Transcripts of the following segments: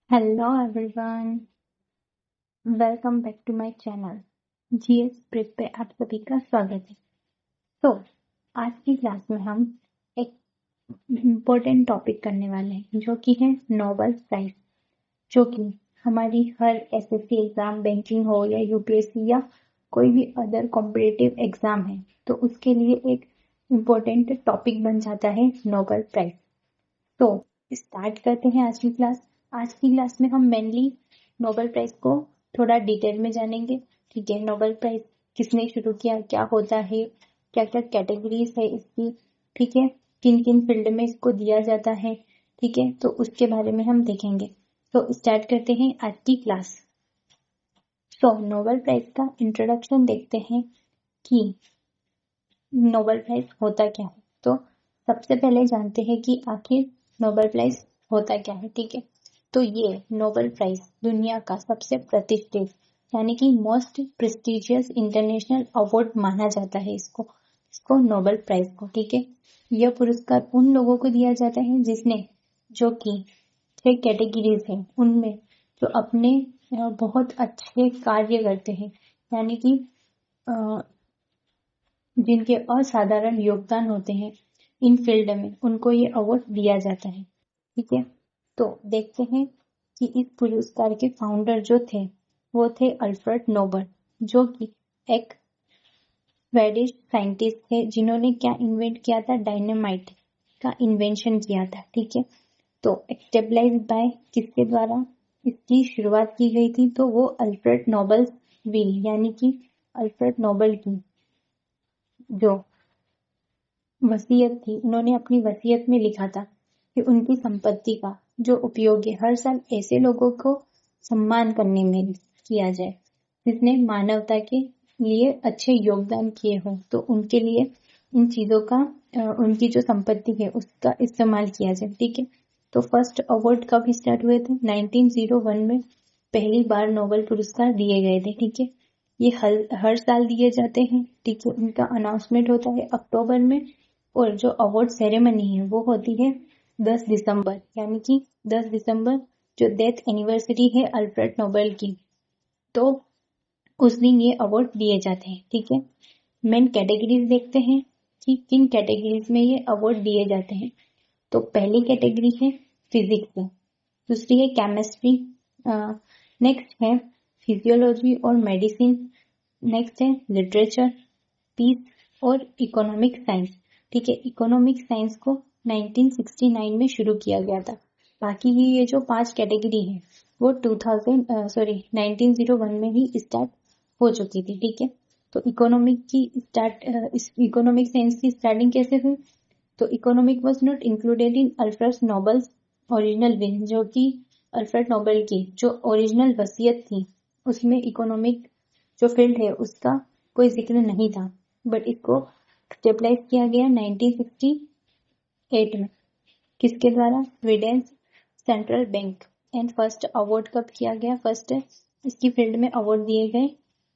Hello everyone, welcome back to my channel GS prep पे आप सभी का स्वागत है। तो आज की क्लास में हम एक इम्पोर्टेंट टॉपिक करने वाले हैं जो कि है नोबेल प्राइज, जो कि हमारी हर एसएससी एग्जाम, बैंकिंग हो या यूपीएससी या कोई भी अदर कॉम्पिटिटिव एग्जाम है तो उसके लिए एक इम्पोर्टेंट टॉपिक बन जाता है नोबेल प्राइज। तो स्टार्ट करते हैं आज की क्लास। आज की क्लास में हम मेनली नोबेल प्राइज को थोड़ा डिटेल में जानेंगे। ठीक है, नोबेल प्राइज किसने शुरू किया, क्या होता है, क्या क्या कैटेगरीज है इसकी, ठीक है, किन किन फील्ड में इसको दिया जाता है, ठीक है, तो उसके बारे में हम देखेंगे। तो स्टार्ट करते हैं आज की क्लास। तो नोबेल प्राइज का इंट्रोडक्शन देखते हैं कि नोबेल प्राइज होता क्या है। तो सबसे पहले जानते हैं कि आखिर नोबेल प्राइज होता क्या है। ठीक है, तो ये नोबेल प्राइज दुनिया का सबसे प्रतिष्ठित यानी कि मोस्ट प्रेस्टिजियस इंटरनेशनल अवार्ड माना जाता है इसको नोबेल प्राइज को। ठीक है, यह पुरस्कार उन लोगों को दिया जाता है जिसने, जो कि 6 कैटेगरीज हैं उनमें, जो अपने बहुत अच्छे कार्य करते हैं, यानी कि जिनके असाधारण योगदान होते हैं इन फील्ड में, उनको ये अवार्ड दिया जाता है। ठीक है, तो देखते हैं कि इस पुरस्कार के फाउंडर जो थे वो थे अल्फ्रेड नोबल, जो कि एक स्वेडिश साइंटिस्ट थे जिन्होंने क्या इन्वेंट किया था, डायनामाइट का इन्वेंशन किया था। ठीक है, तो स्टेबलाइज बाय किसके द्वारा इसकी शुरुआत की गई थी, तो वो अल्फ्रेड नोबल विल यानी कि अल्फ्रेड नोबल की जो वसीयत थी, उन्होंने अपनी वसीयत में लिखा था कि उनकी संपत्ति का जो उपयोग है हर साल ऐसे लोगों को सम्मान करने में किया जाए जिसने मानवता के लिए अच्छे योगदान किए हों, तो उनके लिए इन चीजों का उनकी जो संपत्ति है उसका इस्तेमाल किया जाए। ठीक है, तो फर्स्ट अवार्ड कब स्टार्ट हुए थे, 1901 में पहली बार नोबेल पुरस्कार दिए गए थे। ठीक है, ये हर साल दिए जाते हैं। ठीक है, उनका अनाउंसमेंट होता है अक्टूबर में और जो अवार्ड सेरेमनी है वो होती है 10 दिसंबर, यानी कि 10 दिसंबर जो डेथ एनिवर्सरी है अल्फ्रेड नोबेल की, तो उस दिन ये अवार्ड दिए जाते हैं। ठीक है, मेन कैटेगरीज देखते हैं कि किन कैटेगरीज में ये अवार्ड दिए जाते हैं। तो पहली कैटेगरी है फिजिक्स, दूसरी है केमिस्ट्री, नेक्स्ट है फिजियोलॉजी और मेडिसिन, नेक्स्ट है लिटरेचर, पीस और इकोनॉमिक साइंस। ठीक है, इकोनॉमिक साइंस को 1969 में शुरू किया गया था। बाकी की ये जो 5 कैटेगरी है वो 1901 में ही स्टार्ट हो चुकी थी। ठीक है, तो इकोनॉमिक साइंस की स्टार्टिंग कैसे हुई, तो economic was not included in Alfred nobles original will, जो कि अल्फ्रेड नोबेल की जो ओरिजिनल वसीयत थी उसमें इकोनॉमिक जो फील्ड है उसका कोई जिक्र नहीं था, बट इसको स्टेबलाइज किया गया 1968 में। किसके द्वारा, Sweden central bank. And first award कब किया गया, फर्स्ट इसकी फील्ड में अवार्ड दिए गए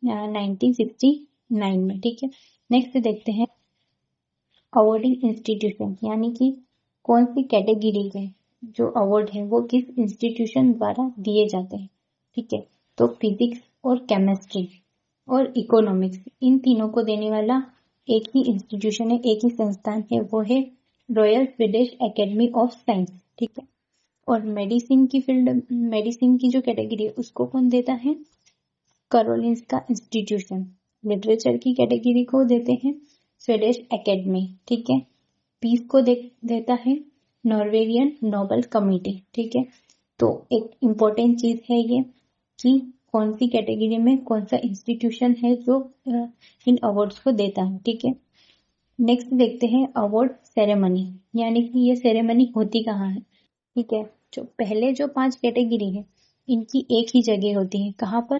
1969 में। ठीक है, नेक्स्ट देखते हैं अवार्डिंग इंस्टीट्यूशन, यानी कि कौन सी कैटेगरी के जो अवार्ड है वो किस इंस्टीट्यूशन द्वारा दिए जाते हैं। ठीक है, तो फिजिक्स और केमिस्ट्री और इकोनॉमिक्स, इन तीनों को देने वाला एक ही इंस्टीट्यूशन है, एक ही संस्थान है, वो है royal Swedish academy of science. ठीक है, और मेडिसिन की फील्ड, मेडिसिन की जो कैटेगरी है उसको कौन देता है, करोलिंस्का इंस्टीट्यूशन। लिटरेचर की कैटेगरी को देते हैं स्वीडिश एकेडमी। ठीक है, पीस को देता है नॉर्वेजियन नोबेल कमिटी। ठीक है, तो एक इम्पोर्टेंट चीज है ये कि कौन सी कैटेगरी में कौन सा इंस्टीट्यूशन है जो इन अवार्ड्स को देता है। ठीक है, नेक्स्ट देखते हैं अवार्ड सेरेमनी, यानी कि ये सेरेमनी होती कहाँ है। ठीक है, जो पहले जो 5 कैटेगरी है इनकी एक ही जगह होती है, कहाँ पर,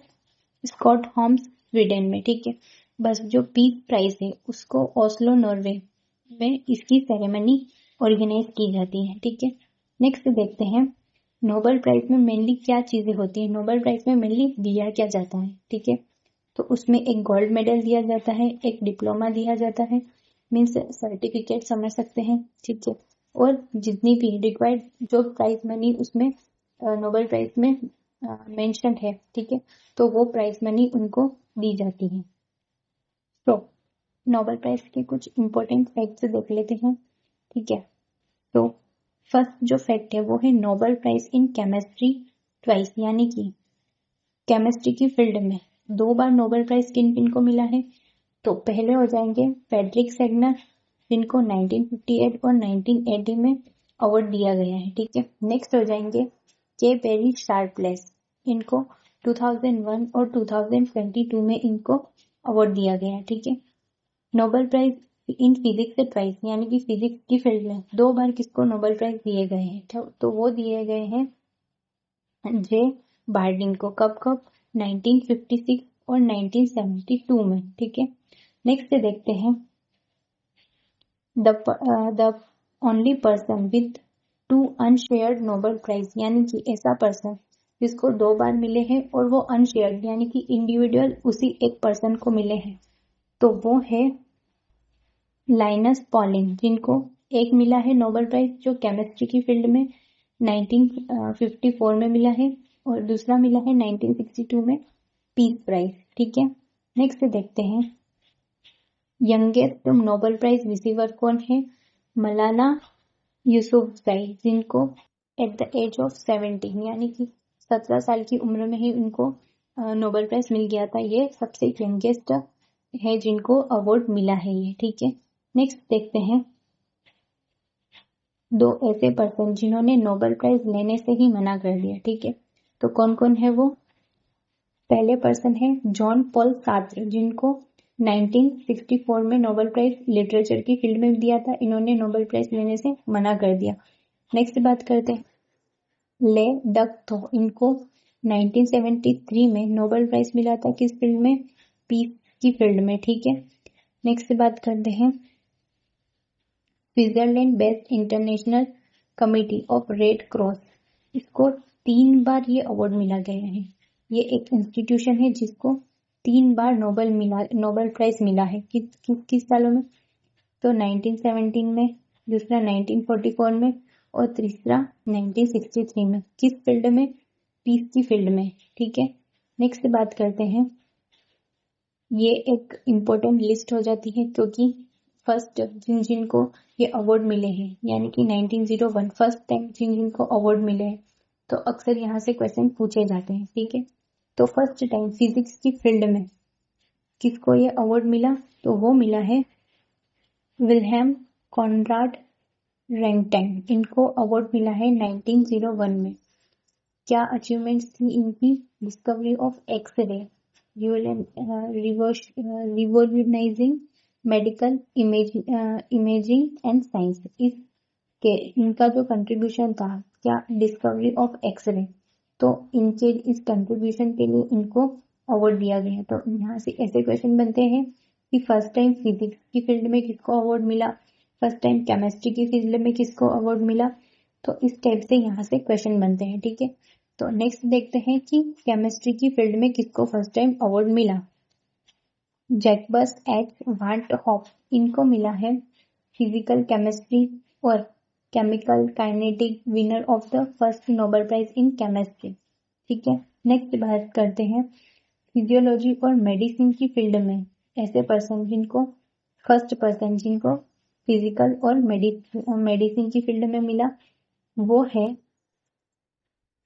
स्कॉटहोम्स स्वीडन में। ठीक है, बस जो पीस प्राइज है उसको ओस्लो नॉर्वे में इसकी सेरेमनी ऑर्गेनाइज की जाती है। ठीक है, नेक्स्ट देखते हैं नोबेल प्राइज में मेनली क्या चीजें होती है। नोबेल प्राइज में मेनली दिया क्या जाता है, ठीक है, तो उसमें एक गोल्ड मेडल दिया जाता है, एक डिप्लोमा दिया जाता है, मीन्स सर्टिफिकेट समझ सकते हैं। ठीक है, और जितनी भी रिक्वायर्ड जो प्राइज मनी उसमें नोबेल प्राइज में मेंशन है, ठीक है, तो वो प्राइज मनी उनको दी जाती है। तो नोबेल प्राइज के कुछ इंपॉर्टेंट फैक्ट्स देख लेते हैं, ठीक है। तो फर्स्ट जो फैक्ट है वो है Nobel Prize in chemistry twice, यानी कि केमिस्ट्री की फील्ड में 2 बार नोबेल प्राइज किन किन को मिला है। तो पहले हो जाएंगे फ्रेडरिक सेगनर, जिनको 1958 और 1980 में अवार्ड दिया गया है, ठीक है। नेक्स्ट हो जाएंगे के बेरी शार्पलेस, इनको 2001 और 2022 में इनको अवार्ड दिया गया है, ठीक है। नोबेल प्राइज इन फिजिक्स से ट्वाइस, यानी कि फिजिक्स की फील्ड में 2 बार किसको नोबेल प्राइज दिए गए हैं, तो वो दिए गए हैं जे बार्डिन को। कब कब? 1956 और 1972 में, ठीक है। नेक्स्ट देखते हैं the only person with 2 unshared Nobel Prize, यानी कि ऐसा पर्सन जिसको 2 बार मिले हैं और वो अनशेयर्ड यानी कि इंडिविजुअल उसी एक पर्सन को मिले हैं, तो वो है लाइनस पॉलिंग, जिनको एक मिला है नोबेल प्राइज जो केमिस्ट्री की फील्ड में 1954 में मिला है और दूसरा मिला है 1962 में पीस प्राइज, ठीक है। नेक्स्ट देखते हैं यंगेस्ट नोबेल प्राइज रिसीवर कौन है? मलाला यूसुफजई, जिनको एट द एज ऑफ 17 यानी कि 17 साल की उम्र में ही उनको नोबेल प्राइज मिल गया था। ये सबसे यंगेस्ट है जिनको अवार्ड मिला है ये, ठीक है। नेक्स्ट देखते हैं 2 ऐसे पर्सन जिन्होंने नोबेल प्राइज लेने से ही मना कर दिया, ठीक है। तो कौन कौन है वो? पहले पर्सन है जॉन पॉल सार्त्र, जिनको 1964 में नोबेल प्राइज लिटरेचर की फील्ड में दिया था, इन्होंने नोबेल प्राइज लेने से मना कर दिया। नेक्स्ट बात करते हैं ले डक थो, इनको 1973 में नोबेल प्राइज मिला था किस फील्ड में? पीस की फील्ड में, ठीक है। नेक्स्ट बात करते हैं Switzerland based international committee of red cross, इसको 3 बार ये अवार्ड मिला गया है। ये एक इंस्टीट्यूशन है जिसको 3 बार नोबेल प्राइज मिला है। किस सालों में? तो 1917 में, दूसरा 1944 में और तीसरा 1963 में। किस फील्ड में? पीस की फील्ड में, ठीक है। नेक्स्ट बात करते हैं, ये एक इम्पोर्टेंट लिस्ट हो जाती है क्योंकि फर्स्ट जिनको ये अवार्ड मिले हैं, यानी कि 1901 फर्स्ट टाइम जिनको अवार्ड मिले हैं, तो अक्सर यहाँ से क्वेश्चन पूछे जाते हैं, ठीक है। तो फर्स्ट टाइम फिजिक्स की फील्ड में किसको ये अवार्ड मिला? तो वो मिला है विल्हेम कॉनराड रैंकटाइन, इनको अवार्ड मिला है 1901 में। क्या अचीवमेंट्स थी इनकी? Discovery of X-ray, revolutionising medical imaging and science, इसके इनका जो कंट्रीब्यूशन था, क्या? डिस्कवरी ऑफ एक्सरे, तो इनके इस कंट्रीब्यूशन के लिए इनको अवार्ड दिया गया। तो यहाँ से ऐसे क्वेश्चन बनते हैं कि फर्स्ट टाइम फिजिक्स की फील्ड में किसको अवार्ड मिला, फर्स्ट टाइम केमिस्ट्री की फील्ड में किसको अवार्ड मिला, तो इस टाइप से यहाँ से क्वेश्चन बनते हैं, ठीक है। तो नेक्स्ट देखते हैं कि केमिस्ट्री की फील्ड में किसको फर्स्ट टाइम अवार्ड मिला। जैकबस एच वांट हॉप, इनको मिला है फिजिकल केमिस्ट्री और chemical kinetic winner of the first Nobel Prize in chemistry, ठीक है। नेक्स्ट बात करते हैं फिजियोलॉजी और मेडिसिन की फील्ड में ऐसे पर्सन जिनको फर्स्ट पर्सन जिनको फिजिकल और मेडिसिन की फील्ड में मिला, वो है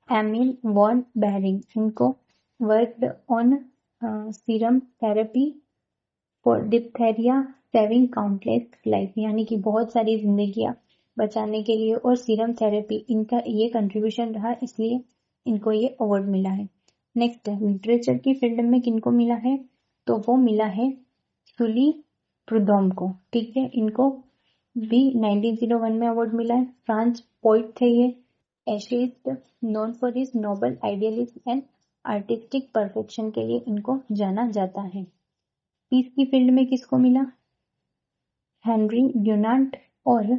एमिल वॉन बेरिंग, इनको worked on serum therapy for diphtheria saving countless life, यानी कि बहुत सारी जिंदगियां बचाने के लिए और सीरम थेरेपी, इनका ये कंट्रीब्यूशन रहा, इसलिए इनको ये अवार्ड मिला है। नेक्स्ट लिटरेचर की फील्ड में किनको मिला है? तो वो मिला है सुली प्रुडोम को, ठीक है। इनको भी 1901 में अवार्ड मिला है। फ्रांस पोइट थे ये, atheist, known for his noble idealism and artistic perfection के लिए इनको जाना जाता है। पीस की फील्ड में किसको मिला? हेनरी ड्यूनांट और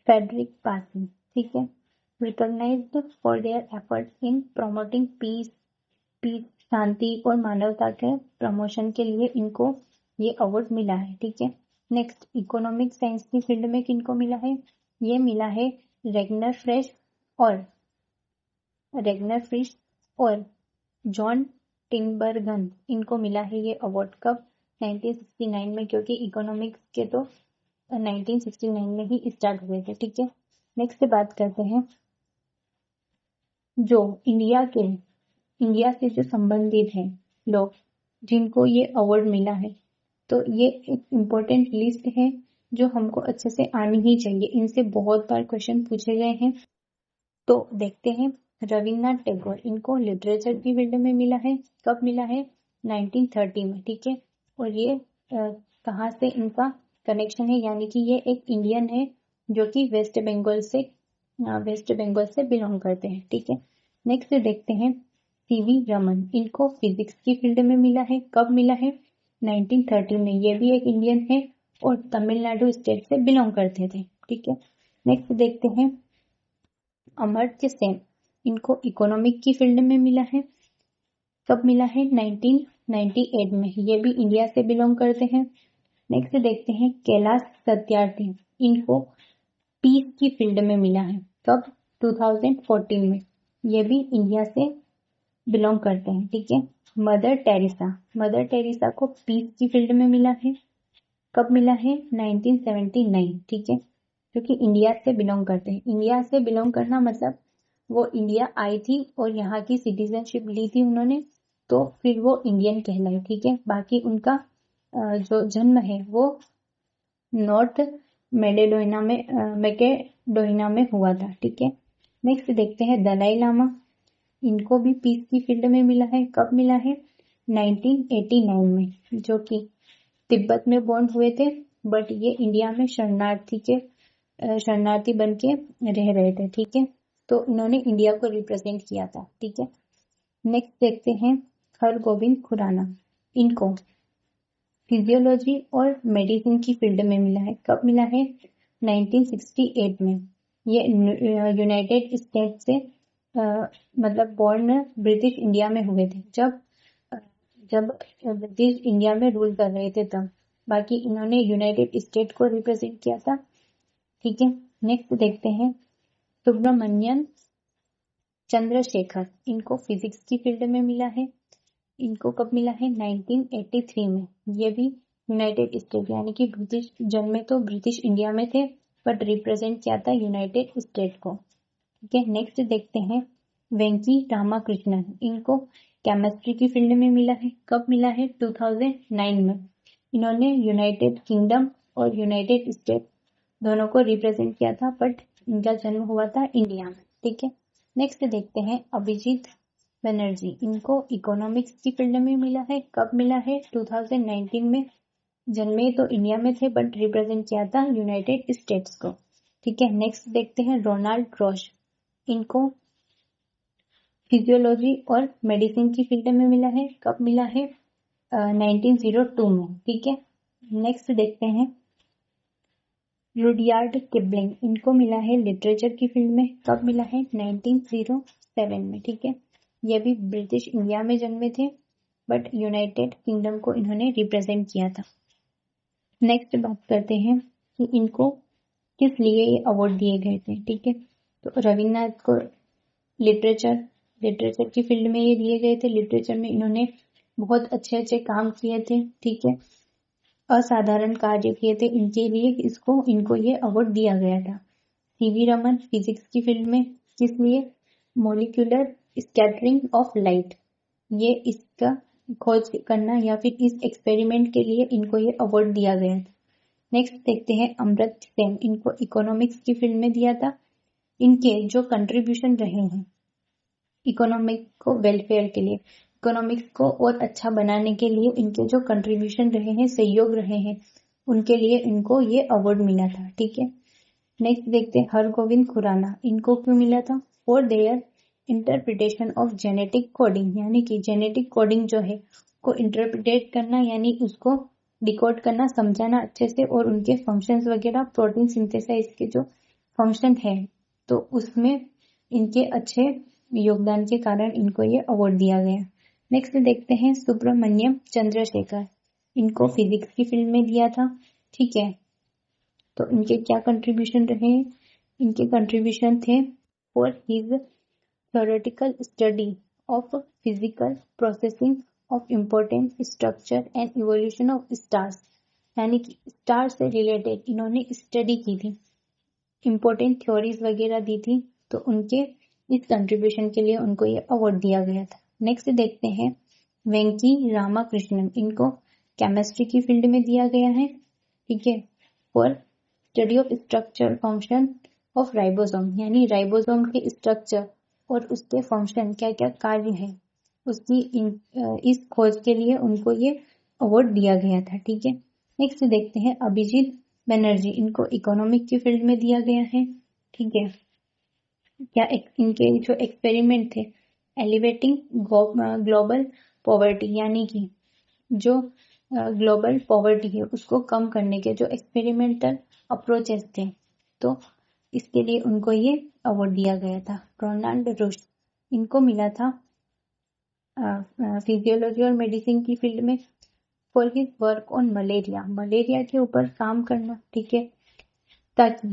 फ्रेडरिक पासी, ठीक है। Recognised for their efforts in promoting peace शांति और मानवता के प्रमोशन के लिए इनको ये अवार्ड मिला है, ठीक है। नेक्स्ट इकोनॉमिक साइंस की फील्ड में किनको मिला है? ये मिला है रेगनर फ्रेश और रेगनर फ्रिश और जॉन टिम्बरगन, इनको मिला है ये अवार्ड। कब? 1969 में, क्योंकि इकोनॉमिक्स के तो 1969 में ही स्टार्ट हुए थे। ठीक है, नेक्स्ट बात करते हैं जो इंडिया से जो संबंधित हैं लोग जिनको ये अवार्ड मिला है। तो ये एक इम्पोर्टेंट लिस्ट है जो हमको अच्छे से आनी ही चाहिए, इनसे बहुत बार क्वेश्चन पूछे गए हैं। तो देखते हैं, रविन्द्रनाथ टैगोर, इनको लिटरेचर की फील्ड में मिला है। कब मिला है? 1930 में। ठीक है, और ये कहाँ से इनका कनेक्शन है, यानी कि ये एक इंडियन है जो कि वेस्ट बंगाल से बिलोंग करते हैं। ठीक है, नेक्स्ट देखते हैं सीवी रमन, इनको फिजिक्स की फील्ड में मिला है। कब मिला है? 1930 में। ये भी एक इंडियन है और तमिलनाडु स्टेट से बिलोंग करते थे। ठीक है, नेक्स्ट देखते हैं अमर्त्य सेन, इनको इकोनॉमिक की फील्ड में मिला है। कब मिला है? 1998 में। ये भी इंडिया से बिलोंग करते हैं। नेक्स्ट देखते हैं कैलाश सत्यार्थी, इनको पीस की फील्ड में मिला है। कब? 2014 में। ये भी इंडिया से बिलोंग करते हैं। ठीक है, मदर टेरेसा को पीस की फील्ड में मिला है। कब मिला है? 1979। ठीक है, क्योंकि इंडिया से बिलोंग करते हैं। इंडिया से बिलोंग करना मतलब वो इंडिया आई थी और यहाँ की सिटीजनशिप ली थी उन्होंने, तो फिर वो इंडियन कहलाए। ठीक है, बाकी उनका जो जन्म है वो नॉर्थ मैकेडोनिया में हुआ था। ठीक है, नेक्स्ट देखते हैं दलाई लामा, इनको भी पीस की फील्ड में मिला है। कब मिला है? 1989 में, जो कि तिब्बत में बॉर्न हुए थे, बट ये इंडिया में शरणार्थी बन के रह रहे थे। ठीक है, तो इन्होंने इंडिया को रिप्रेजेंट किया था। ठीक है, नेक्स्ट देखते हैं हरगोविंद खुराना, इनको फिजियोलॉजी और मेडिसिन की फील्ड में मिला है। कब मिला है? 1968 में। ये यूनाइटेड स्टेट से मतलब बॉर्न ब्रिटिश इंडिया में हुए थे, जब ब्रिटिश इंडिया में रूल कर रहे थे तब। बाकी इन्होंने यूनाइटेड स्टेट को रिप्रेजेंट किया था। ठीक है, नेक्स्ट देखते हैं सुब्रमण्यन चंद्रशेखर, इनको फिजिक्स की फील्ड में मिला है। इनको कब मिला है? 1983 में। ये भी यूनाइटेड स्टेट यानी कि ब्रिटिश, जन्मे तो ब्रिटिश इंडिया में थे बट रिप्रेजेंट किया था यूनाइटेड स्टेट को। ठीक है, नेक्स्ट देखते हैं वेंकी रामाकृष्णन, इनको केमिस्ट्री की फील्ड में मिला है। कब मिला है? 2009 में। इन्होंने यूनाइटेड किंगडम और यूनाइटेड स्टेट दोनों को रिप्रेजेंट किया था, बट इनका जन्म हुआ था इंडिया में। ठीक है, नेक्स्ट देखते हैं अभिजीत बनर्जी, इनको इकोनॉमिक्स की फील्ड में मिला है। कब मिला है? 2019 में। जन्मे तो इंडिया में थे बट रिप्रेजेंट किया था यूनाइटेड स्टेट्स को। ठीक है, नेक्स्ट देखते हैं रोनाल्ड रॉश, इनको फिजियोलॉजी और मेडिसिन की फील्ड में मिला है। कब मिला है? 1902 में। ठीक है, नेक्स्ट देखते हैं रुडयार्ड किपलिंग, इनको मिला है लिटरेचर की फील्ड में। कब मिला है? 1907 में। ठीक है, ये भी ब्रिटिश इंडिया में जन्मे थे बट यूनाइटेड किंगडम को इन्होंने रिप्रेजेंट किया था। नेक्स्ट बात करते हैं कि इनको किस लिए ये अवार्ड दिए गए थे। ठीक है, तो रविन्द्रनाथ को लिटरेचर की फील्ड में ये दिए गए थे। लिटरेचर में इन्होंने बहुत अच्छे काम किए थे। ठीक है, असाधारण कार्य किए थे, इनके लिए इनको ये अवार्ड दिया गया था। सीवी रमन फिजिक्स की फील्ड में, किस लिए? मोलिकुलर स्कैटरिंग ऑफ लाइट, ये इसका खोज करना या फिर इस एक्सपेरिमेंट के लिए इनको ये अवार्ड दिया गया था। नेक्स्ट देखते हैं अमर्त्य सेन, इनको इकोनॉमिक्स की फील्ड में दिया था। इनके जो कंट्रीब्यूशन रहे हैं इकोनॉमिक को वेलफेयर के लिए, इकोनॉमिक्स को और अच्छा बनाने के लिए इनके जो कंट्रीब्यूशन रहे हैं, सहयोग रहे हैं, उनके लिए इनको ये अवार्ड मिला था। ठीक है, नेक्स्ट देखते हैं हरगोविंद खुराना, इनको क्यों मिला था? For their interpretation of genetic coding, यानी कि जेनेटिक कोडिंग जो है को इंटरप्रिटेट करना, यानी उसको डिकोड करना, समझाना अच्छे से, और उनके फंक्शंस वगैरह, प्रोटीन सिंथेसाइज के जो फंक्शन है, तो उसमें इनके अच्छे योगदान के कारण इनको ये अवार्ड दिया गया। नेक्स्ट देखते हैं सुब्रमण्यम चंद्रशेखर, इनको फिजिक्स की फील्ड में दिया था। ठीक है, तो इनके क्या कंट्रीब्यूशन रहे? इनके कंट्रीब्यूशन थे for his theoretical study of physical processing of important structure and evolution of stars, यानी कि स्टार से रिलेटेड इन्होंने स्टडी की थी, इम्पोर्टेंट थ्योरीज वगैरह दी थी, तो उनके इस कंट्रीब्यूशन के लिए उनको ये अवार्ड दिया गया था। नेक्स्ट देखते हैं वेंकी रामाकृष्णन, इनको केमिस्ट्री की फील्ड में दिया गया है, ठीक है, for study of structure function of ribosome, यानी राइबोसोम के स्ट्रक्चर और उसके फंक्शन क्या क्या कार्य है उसकी इस खोज के लिए उनको ये अवार्ड दिया गया था, ठीक है। नेक्स्ट देखते हैं अभिजीत बनर्जी, इनको इकोनॉमिक की फील्ड में दिया गया है, ठीक है। क्या इनके जो एक्सपेरिमेंट थे एलिवेटिंग ग्लोबल पॉवर्टी, यानी कि जो ग्लोबल पॉवर्टी है उसको कम करने के जो एक्सपेरिमेंटल अप्रोचेस थे, तो इसके लिए उनको ये अवार्ड दिया गया था। रोनाल्ड रुश, इनको मिला था फिजियोलॉजी और मेडिसिन की फील्ड में for his work on malaria, malaria के ऊपर काम करना, ठीक है, ताकि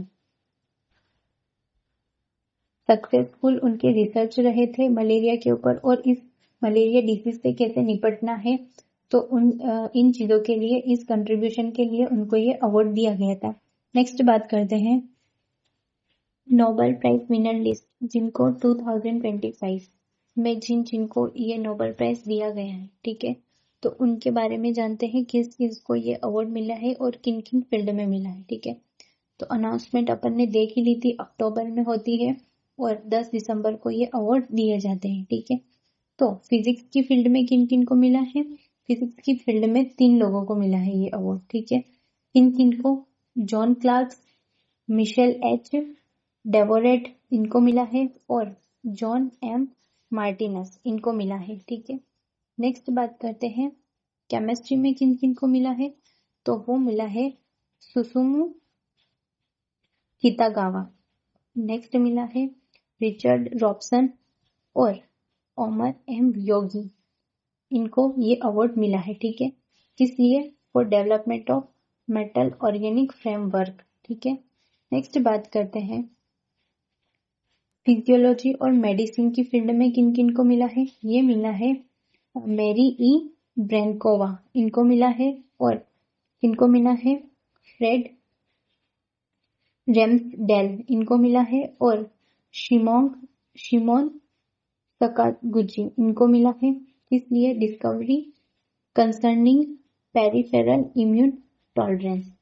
सक्सेसफुल उनके रिसर्च रहे थे मलेरिया के ऊपर, और इस मलेरिया डिसीज से कैसे निपटना है, तो इन चीजों के लिए, इस कंट्रीब्यूशन के लिए उनको ये अवार्ड दिया गया था। नेक्स्ट बात करते हैं नोबेल प्राइज विनर लिस्ट, जिनको 2025 में जिनको ये नोबेल प्राइज दिया गया है, ठीक है, तो उनके बारे में जानते हैं किस किस को ये अवार्ड मिला है और किन किन फील्ड में मिला है, ठीक है। तो अनाउंसमेंट अपन ने देख ही ली थी, अक्टूबर में होती है और 10 दिसंबर को ये अवार्ड दिए जाते हैं, ठीक है। तो फिजिक्स की फील्ड में किन किन को मिला है, फिजिक्स की फील्ड में 3 लोगों को मिला है ये अवार्ड, ठीक है। किन किन को, जॉन क्लार्क, मिशेल एच डेवोरेट, इनको मिला है, और जॉन एम मार्टिनस, इनको मिला है, ठीक है। नेक्स्ट बात करते हैं केमिस्ट्री में किन किन को मिला है, तो वो मिला है सुसुमु कितागावा, नेक्स्ट मिला है रिचर्ड रॉबसन और ओमर एम योगी, इनको ये अवार्ड मिला है, ठीक है। किस लिए, for development of metal organic framework, ठीक है। नेक्स्ट बात करते हैं फिजियोलॉजी और मेडिसिन की फील्ड में किन किन को मिला है, ये मिला है मेरी ई ब्रेनकोवा, इनको मिला है, और इनको मिला है फ्रेड रेम्सडेल, इनको मिला है, और शिमोन सकागुची, इनको मिला है। इसलिए discovery concerning peripheral immune tolerance,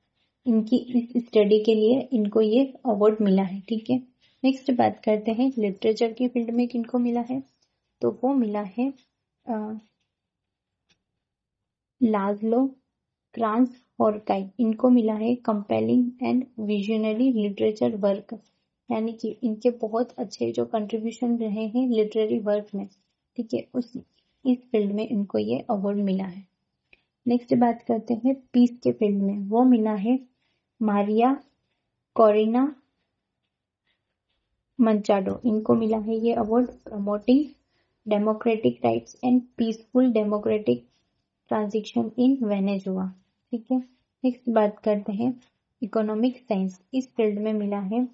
इनकी इस स्टडी के लिए इनको ये अवार्ड मिला है, ठीक है। नेक्स्ट बात करते हैं लिटरेचर की फील्ड में किनको मिला है, तो वो मिला है लाज़लो क्रांस हॉरकाई, इनको मिला है compelling and visionary literature work, यानी कि इनके बहुत अच्छे जो कंट्रीब्यूशन रहे हैं लिटरेरी वर्क में, ठीक है, इस फील्ड में इनको ये अवार्ड मिला है। नेक्स्ट बात करते हैं पीस के फील्ड में, वो मिला है मारिया कोरिना मंचाडो, इनको मिला है ये award promoting democratic rights and peaceful democratic transition in Venezuela, ठीक है। नेक्स्ट बात करते हैं इकोनॉमिक साइंस, इस फील्ड में मिला है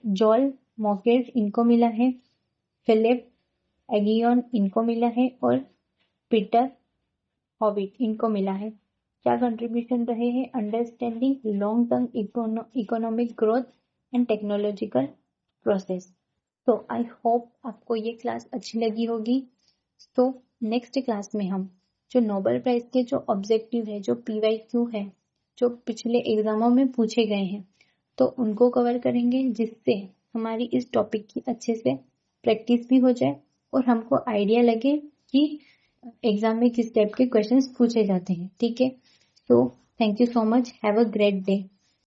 जॉल मॉकेट, इनको मिला है फिलिप एगियन, इनको मिला है, और पीटर हॉविट, इनको मिला है। क्या कंट्रीब्यूशन रहे हैं, understanding long term economic growth and technological process. तो आई होप आपको ये क्लास अच्छी लगी होगी। तो नेक्स्ट क्लास में हम जो नोबेल प्राइज के जो ऑब्जेक्टिव है, जो PYQ है, जो पिछले एग्जामों में पूछे गए हैं, तो उनको कवर करेंगे, जिससे हमारी इस टॉपिक की अच्छे से प्रैक्टिस भी हो जाए और हमको आइडिया लगे कि एग्जाम में किस टाइप के क्वेश्चंस पूछे जाते हैं, ठीक है। So thank you so much, have a great day.